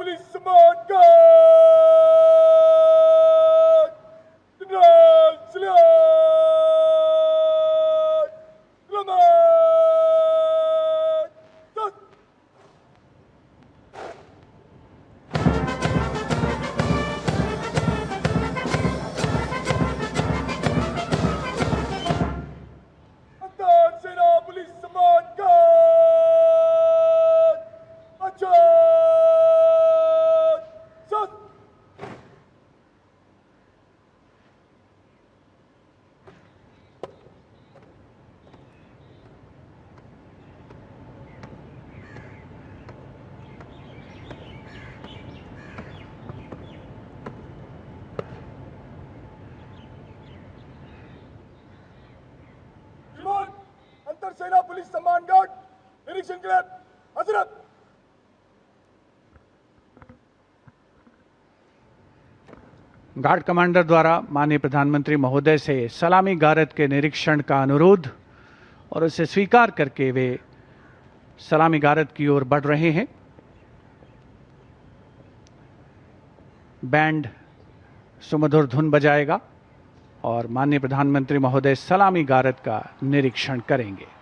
Police सम्मान guard, general सलाम, सलामत। अंतर सेना पुलिस सम्मान गार्ड, अच्छा सत। श्रीमान, अंतर सेना पुलिस सम्मान गार्ड निरीक्षण के लिए हजरत। गार्ड कमांडर द्वारा माननीय प्रधानमंत्री महोदय से सलामी गारद के निरीक्षण का अनुरोध और उसे स्वीकार करके वे सलामी गारद की ओर बढ़ रहे हैं। बैंड सुमधुर धुन बजाएगा और माननीय प्रधानमंत्री महोदय सलामी गारद का निरीक्षण करेंगे।